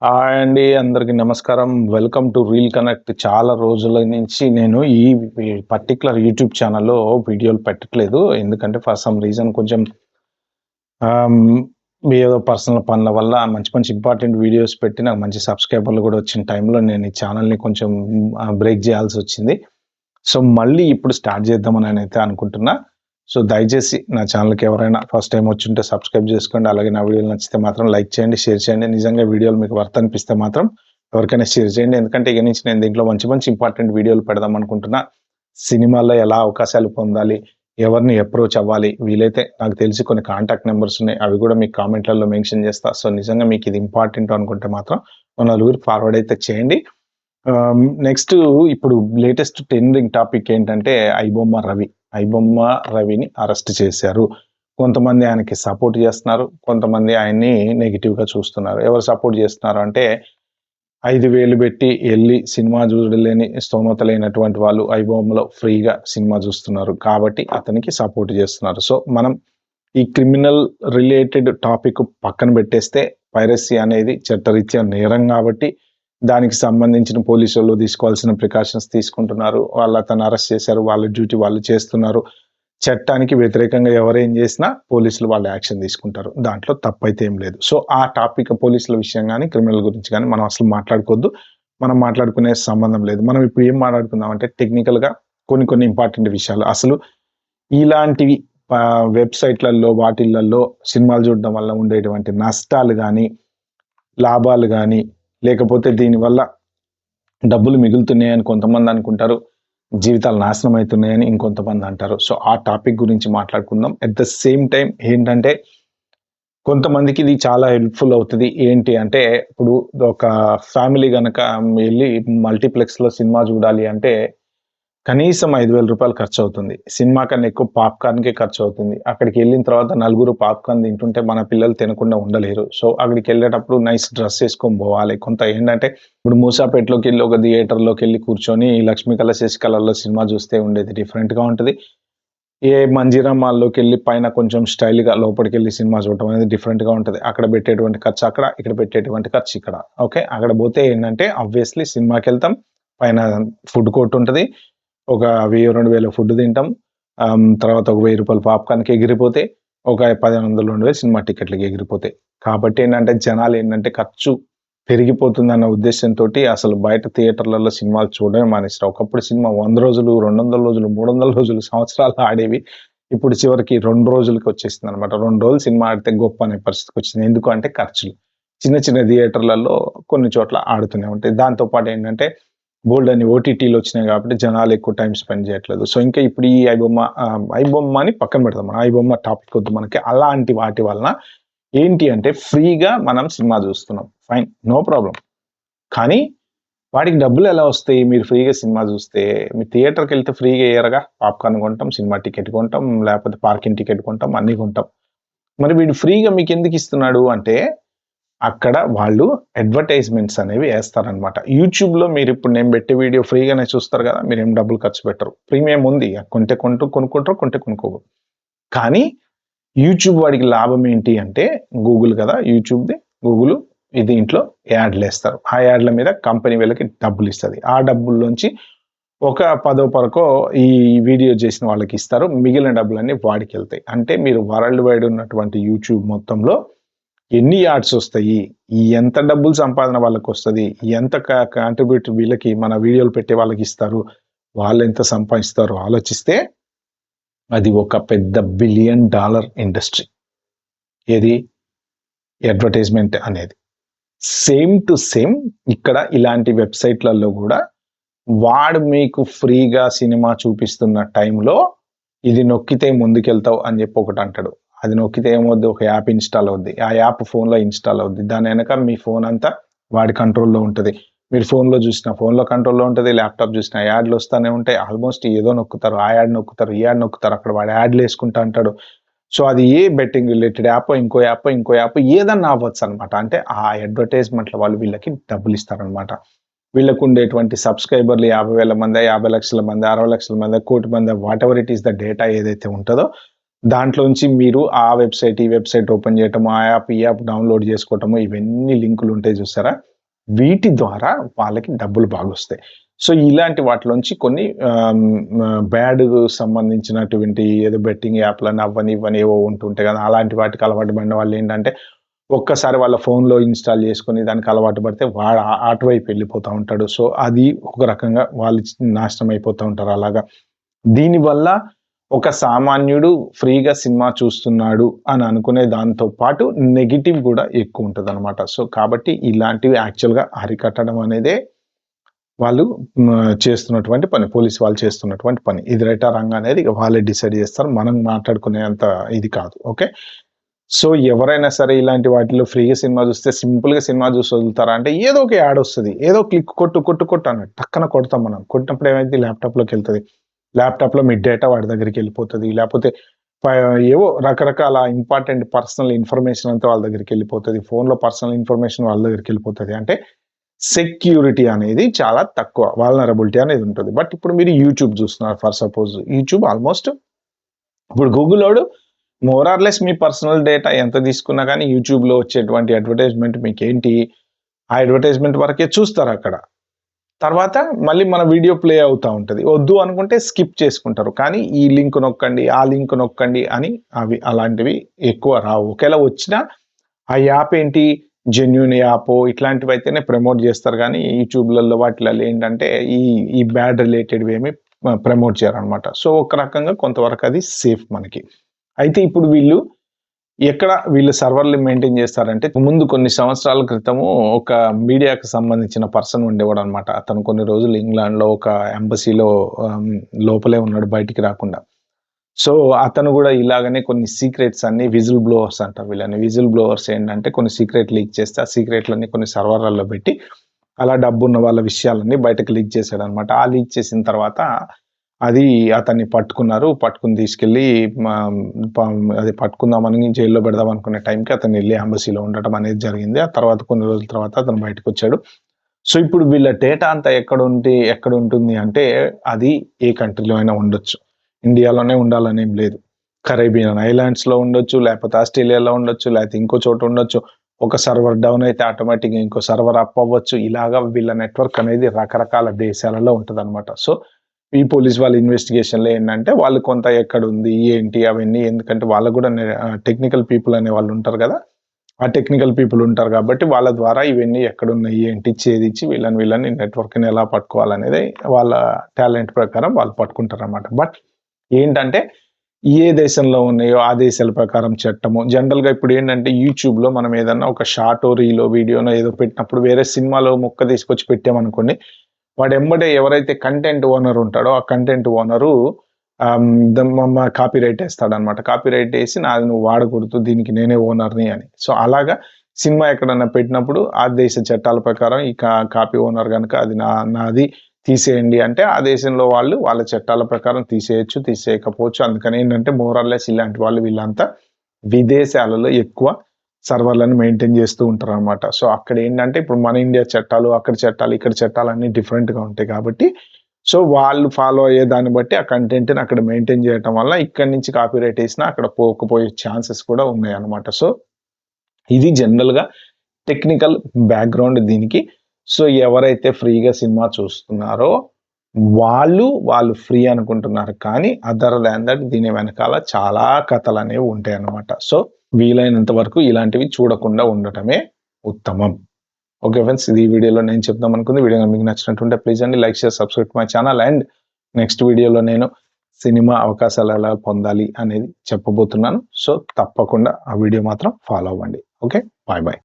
Hi అండి. అందరికి నమస్కారం. Welcome to reel connect. చాలా రోజుల నుంచి నేను ఈ పర్టిక్యులర్ యూట్యూబ్ ఛానల్‌లో వీడియోలు పెట్టట్లేదు. ఎందుకంటే ఫర్ సమ్ రీజన్ కొంచెం ఆహ్, ఏదో పర్సనల్ పనుల వల్ల మంచి మంచి ఇంపార్టెంట్ వీడియోస్ పెట్టి నాకు మంచి సబ్‌స్క్రైబర్‌లు కూడా వచ్చిన టైంలో నేను ఈ ఛానల్‌ని కొంచెం బ్రేక్ చేయాల్సొచ్చింది. సో, మళ్ళీ ఇప్పుడు స్టార్ట్ చేద్దామననైతే అనుకుంటున్నా. సో, దయచేసి నా ఛానల్‌కి ఎవరైనా ఫస్ట్ టైమ్ వచ్చుంటే సబ్స్క్రైబ్ చేసుకోండి. అలాగే నా వీడియోలు నచ్చితే మాత్రం లైక్ చేయండి, షేర్ చేయండి. నిజంగా వీడియోలు మీకు వర్త్ అనిపిస్తే మాత్రం ఎవరికైనా షేర్ చేయండి. ఎందుకంటే ఇక నుంచి నేను దీంట్లో మంచి మంచి ఇంపార్టెంట్ వీడియోలు పెడదాం అనుకుంటున్నా. సినిమాల్లో ఎలా అవకాశాలు పొందాలి? ఎవరిని అప్రోచ్ అవ్వాలి? వీలైతే నాకు తెలిసి కొన్ని కాంటాక్ట్ నంబర్స్ ఉన్నాయి. అవి కూడా మీకు కామెంట్‌లలో మెన్షన్ చేస్తా. సో, నిజంగా మీకు ఇది ఇంపార్టెంట్ అనుకుంటే మాత్రం ఓ నలుగురికి ఫార్వర్డ్ అయితే చేయండి. నెక్స్ట్ ఇప్పుడు లేటెస్ట్ ట్రెండింగ్ టాపిక్ ఏంటంటే ఐబొమ్మ రవి. ఐబొమ్మ రవిని అరెస్ట్ చేశారు. కొంతమంది ఆయనకి సపోర్ట్ చేస్తున్నారు. కొంతమంది ఆయన్ని నెగెటివ్‌గా చూస్తున్నారు. ఎవరు సపోర్ట్ చేస్తున్నారు అంటే 5,000 పెట్టి ఎళ్లి సినిమా చూడలేని స్తోమత లేనటువంటి వాళ్ళు ఐబొమ్మలో ఫ్రీగా సినిమా చూస్తున్నారు. కాబట్టి అతనికి సపోర్ట్ చేస్తున్నారు. సో, మనం ఈ క్రిమినల్ రిలేటెడ్ టాపిక్ పక్కన పెట్టేస్తే పైరసీ అనేది చట్టరీత్యా నేరం కాబట్టి దానికి సంబంధించిన పోలీసోళ్ళు తీసుకోవాల్సిన ప్రికాషన్స్ తీసుకుంటున్నారు. వాళ్ళు అతన్ని అరెస్ట్ చేశారు. వాళ్ళ డ్యూటీ వాళ్ళు చేస్తున్నారు. చట్టానికి వ్యతిరేకంగా ఎవరేం చేసినా పోలీసులు వాళ్ళ యాక్షన్ తీసుకుంటారు. దాంట్లో తప్పైతే ఏం లేదు. సో, ఆ టాపిక్ పోలీసుల విషయం గాని, క్రిమినల్ గురించి గాని మనం అసలు మాట్లాడుకోవద్దు. మనం మాట్లాడుకునే సంబంధం లేదు. మనం ఇప్పుడు ఏం మాట్లాడుకుందాం అంటే టెక్నికల్‌గా కొన్ని కొన్ని ఇంపార్టెంట్ విషయాలు. అసలు ఇలాంటివి వెబ్‌సైట్‌లలో వాటిలల్లో సినిమాలు చూడడం వల్ల ఉండేటువంటి నష్టాలు గాని, లాభాలు గాని, లేకపోతే దీనివల్ల డబ్బులు మిగులుతున్నాయని కొంతమంది అనుకుంటారు. జీవితాలు నాశనం అయితున్నాయని ఇంకొంతమంది అంటారు. సో, ఆ టాపిక్ గురించి మాట్లాడుకుందాం. అట్ ద సేమ్ టైమ్ ఏంటంటే, కొంతమందికి ఇది చాలా హెల్ప్‌ఫుల్ అవుతది. ఏంటి అంటే, ఇప్పుడు ఒక ఫ్యామిలీ గనక ఎళ్లి మల్టీప్లెక్స్‌లో సినిమా చూడాలి అంటే, కనీసం రూ. 5,000 ఖర్చవుతుంది. సినిమా కన్నా ఎక్కువ పాప్‌కార్న్‌కే ఖర్చవుతుంది. అక్కడికెళ్ళిన తర్వాత నలుగురు పాప్‌కార్న్ తింటుంటే మన పిల్లలు తినకుండా ఉండలేరు. సో, అక్కడికెళ్ళేటప్పుడు నైస్ డ్రెస్ ఏసుకొని పోవాలి. కొంత ఏంటంటే, ఇప్పుడు మూసాపేటలోకెళ్ళి ఒక థియేటర్‌లోకెళ్ళి కూర్చొని 'లక్ష్మీ కళ శశికళలో' సినిమా చూస్తే ఉండేది డిఫరెంట్‌గా ఉంటది. మంజీరా మాల్‌లోకెళ్ళి పైన కొంచెం స్టైల్‌గా లోపటికెళ్ళి సినిమా చూడటం అనేది డిఫరెంట్‌గా ఉంటది. అక్కడ పెట్టేటువంటి ఖర్చు అక్కడ, ఇక్కడ పెట్టేటువంటి ఖర్చు ఇక్కడ. ఓకే. అక్కడ పోతే ఏంటంటే ఆబ్వియస్‌లీ సినిమాకెళ్తాం. పైన ఫుడ్ కోర్ట్ ఉంటది. ఒక 1000, 2000 ఫుడ్ తింటాం. తర్వాత ఒక రూ. 1000 పాప్‌కార్న్‌కి ఎగిరిపోతాయి. ఒక 1500, 2000 సినిమా టికెట్లకి ఎగిరిపోతాయి. కాబట్టి ఏంటంటే జనాలేంటంటే ఖర్చు పెరిగిపోతుందన్న ఉద్దేశ్యంతోటి అసలు బయట థియేటర్‌లలో సినిమాలు చూడడమే మానేసారు. ఒకప్పుడు సినిమా 100 రోజులు, 200 రోజులు, 300 రోజులు, సంవత్సరాలు ఆడేవి. ఇప్పుడు చివరికి 2 రోజులకి వచ్చేసిందనమాట. 2 రోజులు సినిమా ఆడితే గొప్ప అనే పరిస్థితికొచ్చింది. ఎందుకు అంటే ఖర్చులు. చిన్న చిన్న థియేటర్‌లలో కొన్ని చోట్ల ఆడుతూనే ఉంటాయి. దాంతో పాటు ఏంటంటే బోలెడన్ని ఓటీటీలు వచ్చినాయి కాబట్టి జనాలు ఎక్కువ టైమ్ స్పెండ్ చేయట్లేదు. సో, ఇంకా ఇప్పుడు ఈ ఐబొమ్మని పక్కన పెడదాం. మనం ఐబొమ్మ టాపిక్ వద్దు మనకి. అలాంటి వాటి వలన ఏంటి అంటే ఫ్రీగా మనం సినిమా చూస్తున్నాం. ఫైన్. No problem. కానీ వాటికి డబ్బులెలా వస్తాయి? మీరు ఫ్రీగా సినిమా జూస్తే, మీరు థియేటర్‌కెళ్తే ఫ్రీగా ఇయ్యరుగా. పాప్‌కార్న్ కొంటాం, సినిమా టికెట్ కొంటాం, లేపోతే పార్కింగ్ టికెట్ కొంటాం, అన్నీ కొంటాం. మరి వీడు ఫ్రీగా మీకెందుకిస్తున్నాడు అంటే, అక్కడ వాళ్ళు అడ్వర్‌టైజ్‌మెంట్స్ అనేవి యేస్తారనమాట. యూట్యూబ్‌లో మీరిప్పుడు నేను బెట్టే వీడియో ఫ్రీగానే చూస్తారు గదా! మీరేం డబ్బులు ఖర్చు పెట్టరు. ప్రీమియం ఉంది. కొంటే కొనుక్కుంటారు, కొంటే కొనుక్కోరు. కానీ యూట్యూబ్ వాడికి లాభం ఏంటి అంటే, గూగుల్ గదా! యూట్యూబ్‌ది. గూగులు దీంట్లో యాడ్‌లేస్తారు. ఆ యాడ్‌ల మీద కంపెనీ వీళ్ళకి డబ్బులిస్తది. ఆ డబ్బుల్లోంచి ఒక పదో, పరకో ఈ వీడియో చేసిన వాళ్ళకిస్తారు. మిగిలిన డబ్బులన్నీ వాడికెళ్తాయి. అంటే మీరు వరల్డ్ వైడ్ ఉన్నటువంటి యూట్యూబ్ మొత్తంలో ఎన్ని యాడ్స్ ఒస్తాయి? ఎంత డబ్బులు సంపాదన వాళ్ళకొస్తది? ఎంత కాంట్రిబ్యూట్ వీళ్ళకి మన వీడియోలు పెట్టే వాళ్ళకిస్తారు? వాళ్ళెంత సంపాదిస్తారో ఆలోచిస్తే అది ఒక పెద్ద బిలియన్ డాలర్ ఇండస్ట్రీ. ఏది? అడ్వర్టైజ్‌మెంట్ అనేది. సేమ్ టు సేమ్ ఇక్కడ ఇలాంటి వెబ్‌సైట్‌లలో గూడా వాడు మీకు ఫ్రీగా సినిమా చూపిస్తున్న టైంలో ఇది నొక్కితే ముందుకెళ్తావు అని జెప్పి ఒకటంటాడు. అది నొక్కితే ఏమవుద్ది? ఒక యాప్ ఇన్‌స్టాల్ అవుద్ది. ఆ యాప్ ఫోన్‌లో ఇన్‌స్టాల్ అవుద్ది. దాని ఎనక మీ ఫోన్ అంతా వాడి కంట్రోల్‌లో ఉంటది. మీరు ఫోన్‌లో జూసినా ఫోన్‌లో కంట్రోల్‌లో ఉంటది. ల్యాప్‌టాప్ జూసినా యాడ్‌లొస్తానే ఉంటాయి. ఆల్‌మోస్ట్ ఏదో నొక్కుతారు. ఆ యాడ్ నొక్కుతారు, ఈ యాడ్ నొక్కుతారు. అక్కడ వాడు యాడ్‌లేసుకుంటా అంటాడు. సో, అది ఏ బెట్టింగ్ రిలేటెడ్ యాపో, ఇంకో యాపో ఏదన్నా అవ్వచ్చనమాట. అంటే ఆ అడ్వర్టైజ్‌మెంట్‌ల వాళ్ళు వీళ్ళకి డబ్బులిస్తారనమాట. వీళ్ళకుండేటువంటి సబ్‌స్క్రైబర్‌లు 50,000 మందా, 50,00,000 మందా, 60,00,000 మందా, 1,00,00,000 మందా whatever it is the data ఏదైతే ఉంటదో, దాంట్లోంచి మీరు ఆ వెబ్‌సైట్, ఈ వెబ్‌సైట్ ఓపెన్ చేయటము, ఆ యాప్, ఈ యాప్ డౌన్‌లోడ్ చేసుకోవటము, ఇవన్నీ లింకులు ఉంటాయి చూసారా? వీటి ద్వారా వాళ్ళకి డబ్బులు బాగొస్తాయి. సో, ఇలాంటి వాటిలోంచి కొన్ని బ్యాడ్‌కు సంబంధించినటువంటి ఏదో బెట్టింగ్ యాప్‌లని అవ్వని, ఇవ్వని ఏవో ఉంటుంటాయి కదా! అలాంటి వాటికి అలవాటు పడిన వాళ్ళేంటంటే, ఒక్కసారి వాళ్ళ ఫోన్‌లో ఇన్‌స్టాల్ చేసుకొని దానికి అలవాటు పడితే వాడు అటువైపు వెళ్ళిపోతా ఉంటాడు. సో, అది ఒక రకంగా వాళ్ళు నాశనం అయిపోతా ఉంటారు అలాగా. దీనివల్ల ఒక సామాన్యుడు ఫ్రీగా సినిమా చూస్తున్నాడు అని అనుకునే దాంతో పాటు నెగెటివ్ గూడా ఎక్కువుంటదనమాట. సో, కాబట్టి ఇలాంటివి యాక్చువల్‌గా అరికట్టడం అనేదే వాళ్ళు చేస్తున్నటువంటి పని. పోలీసు వాళ్ళు చేస్తున్నటువంటి పని. ఇది రైటా, రాంగా అనేది వాళ్ళే డిసైడ్ చేస్తారు. మనం మాట్లాడుకునేంత ఇది కాదు. ఓకే. సో, ఎవరైనా సరే ఇలాంటి వాటిలో ఫ్రీగా సినిమా చూస్తే సింపుల్‌గా సినిమా చూసి వదులుతారా అంటే ఏదో ఒక యాడ్ వస్తది. ఏదో క్లిక్ కొట్టు, కొట్టు, కొట్టు అన్నట్టు టక్కన కొడతాం మనం. కొట్టినప్పుడు ఏమైద్ది ల్యాప్‌టాప్‌లోకెళ్తది. ల్యాప్‌టాప్‌లో మీ డేటా వాడి దగ్గరికెళ్ళిపోతది. లేపోతే ప ఏవో రకరకాల ఇంపార్టెంట్ పర్సనల్ ఇన్ఫర్మేషన్ అంతా వాళ్ళ దగ్గరికెళ్ళిపోతది. ఫోన్‌లో పర్సనల్ ఇన్ఫర్మేషన్ వాళ్ళ దగ్గరికెళ్ళిపోతది. అంటే సెక్యూరిటీ అనేది చాలా తక్కువ. వల్నరబిలిటీ అనేది ఉంటది. బట్ ఇప్పుడు మీరు యూట్యూబ్ చూస్తున్నారు ఫర్ సపోజ్. యూట్యూబ్ ఆల్‌మోస్ట్ ఇప్పుడు గూగులోడు మోర్ ఆర్ లెస్ మీ పర్సనల్ డేటా ఎంత తీసుకున్నా గానీ యూట్యూబ్‌లో వచ్చేటువంటి అడ్వర్టైజ్‌మెంట్ మీకేంటి? ఆ అడ్వర్టైజ్‌మెంట్ వరకే చూస్తారక్కడ. తర్వాత మళ్ళీ మన వీడియో ప్లే అవుతా ఉంటది. వద్దు అనుకుంటే స్కిప్ చేసుకుంటారు. కానీ ఈ లింక్ నొక్కండి, ఆ లింక్ నొక్కండి అని అవి అలాంటివి ఎక్కువ రావు. ఒకవేళ వచ్చినా ఆ యాప్ ఏంటి జెన్యూన్ యాపో ఇట్లాంటివైతేనే ప్రమోట్ చేస్తారు గానీ యూట్యూబ్‌లలో వాటిలలో ఏంటంటే ఈ ఈ బ్యాడ్ రిలేటెడ్‌వి ఏమి ప్రమోట్ చేయరనమాట. సో, ఒక రకంగా కొంతవరకు అది సేఫ్ మనకి. అయితే ఇప్పుడు వీళ్ళు సర్వర్‌లు మెయింటైన్ చేస్తారంటే, ముందు కొన్ని సంవత్సరాల క్రితము ఒక మీడియాకి సంబంధించిన పర్సన్ ఉండేవాడనమాట. అతను కొన్ని రోజులు ఇంగ్లాండ్‌లో ఒక ఎంబసీలో లోపలే ఉన్నాడు బయటికి రాకుండా. సో, అతను గూడా ఇలాగనే కొన్ని సీక్రెట్స్ అన్నీ విజిల్ బ్లోవర్స్ అంటారు వీళ్ళని. విజిల్ బ్లోవర్స్ ఏంటంటే కొన్ని సీక్రెట్ లీక్ చేస్తే, ఆ సీక్రెట్‌లన్నీ కొన్ని సర్వర్‌లలో పెట్టి, అలా డబ్బున్న వాళ్ళ విషయాలన్నీ బయటకి లీక్ చేసాడనమాట. ఆ లీక్ చేసిన తర్వాత అది అతన్ని పట్టుకున్నారు. పట్టుకొని తీసుకెళ్ళి మా అది పట్టుకుందామని జైల్‌లో పెడదాం అనుకునే టైంకి అతను ఎళ్లి ఎంబసీలో ఉండటం అనేది జరిగింది. ఆ తర్వాత కొన్ని రోజుల తర్వాత అతను బయటకొచ్చాడు. సో, ఇప్పుడు వీళ్ళ డేటా అంతా ఎక్కడుంటుంది అంటే, అది ఏ కంట్రీలో అయినా ఉండొచ్చు. ఇండియాలోనే ఉండాలనేం లేదు. కరేబియన్ ఐలాండ్స్‌లో ఉండొచ్చు, లేపోతే ఆస్ట్రేలియాలో ఉండొచ్చు, లేతే ఇంకో చోట ఉండొచ్చు. ఒక సర్వర్ డౌన్ అయితే ఆటోమేటిక్‌గా ఇంకో సర్వర్ అప్ అవ్వచ్చు. ఇలాగా వీళ్ళ నెట్వర్క్ అనేది రకరకాల దేశాలలో ఉంటదనమాట. సో, ఈ పోలీస్ వాళ్ళ ఇన్వెస్టిగేషన్‌లో ఏంటంటే, వాళ్ళు కొంత ఎక్కడుంది, ఏంటి అవన్నీ ఎందుకంటే వాళ్ళకి గూడా టెక్నికల్ పీపుల్ అనే వాళ్ళు ఉంటారు గదా! ఆ టెక్నికల్ పీపుల్ ఉంటారు గాబట్టి, వాళ్ళ ద్వారా ఇవన్నీ ఎక్కడున్నాయి, ఏంటి ఛేదిచ్చి వీళ్ళని నెట్వర్క్‌ని ఎలా పట్టుకోవాలనేది వాళ్ళ టాలెంట్ ప్రకారం వాళ్ళు పట్టుకుంటారనమాట. బట్ ఏంటంటే, ఏ దేశంలో ఉన్నాయో ఆ దేశాల ప్రకారం చట్టము. జనరల్‌గా ఇప్పుడేంటంటే, యూట్యూబ్‌లో మనం ఏదన్నా ఒక షార్టో, రీలో, వీడియోనో ఏదో పెట్టినప్పుడు వేరే సినిమాలో ముక్క తీసుకొచ్చి పెట్టామనుకోండి, వాడెమ్మడే ఎవరైతే కంటెంట్ ఓనర్ ఉంటాడో, ఆ కంటెంట్ ఓనరు కాపీరైట్ ఏస్తాడనమాట. కాపీరైట్ ఏసి నాది నువ్వు వాడకూడదు. దీనికి నేనే ఓనర్‌ని అని. సో, అలాగా సినిమా ఎక్కడన్నా పెట్టినప్పుడు ఆ దేశ చట్టాల ప్రకారం ఈ కాపీ ఓనర్ గనక అది నాది తీసేయండి అంటే, ఆ దేశంలో వాళ్ళు వాళ్ళ చట్టాల ప్రకారం తీసేయొచ్చు, తీసేయకపోవచ్చు. అందుకని ఏంటంటే మోర్ ఆర్ లెస్ ఇలాంటి వాళ్ళు వీళ్ళంతా విదేశాలలో ఎక్కువ సర్వర్‌లను మెయింటైన్ చేస్తూ ఉంటారనమాట. సో, అక్కడేంటంటే ఇప్పుడు మన ఇండియా చట్టాలు, అక్కడ చట్టాలు, ఇక్కడ చట్టాలన్నీ డిఫరెంట్‌గా ఉంటాయి కాబట్టి, సో, వాళ్ళు ఫాలో అయ్యే దాన్ని బట్టి ఆ కంటెంట్‌ని అక్కడ మెయింటైన్ చేయటం వల్ల ఇక్కడి నుంచి కాపీరైట్ ఏసినా అక్కడ పోకపోయే ఛాన్సెస్ కూడా ఉన్నాయన్నమాట. సో, ఇది జనరల్‌గా టెక్నికల్ బ్యాక్‌గ్రౌండ్ దీనికి. సో, ఎవరైతే ఫ్రీగా సినిమా చూస్తున్నారో వాళ్ళు ఫ్రీ అనుకుంటున్నారు. కానీ అదర్ దాన్ దట్ దీని వెనకాల చాలా కథలనేవి ఉంటాయన్నమాట. సో, వీలైనంత వరకు ఇలాంటివి చూడకుండా ఉండటమే ఉత్తమం. Okay friends. ఇది ఈ వీడియోలో నేను చెప్దాం అనుకుంది. వీడియో మీకు నచ్చినట్టుంటే ప్లీజ్ అండి like, share, subscribe to my channel and next వీడియోలో నేను సినిమా అవకాశాలు ఎలా పొందాలి అనేది చెప్పబోతున్నాను. సో, తప్పకుండా ఆ వీడియో మాత్రం ఫాలో అవ్వండి. ఓకే. బాయ్.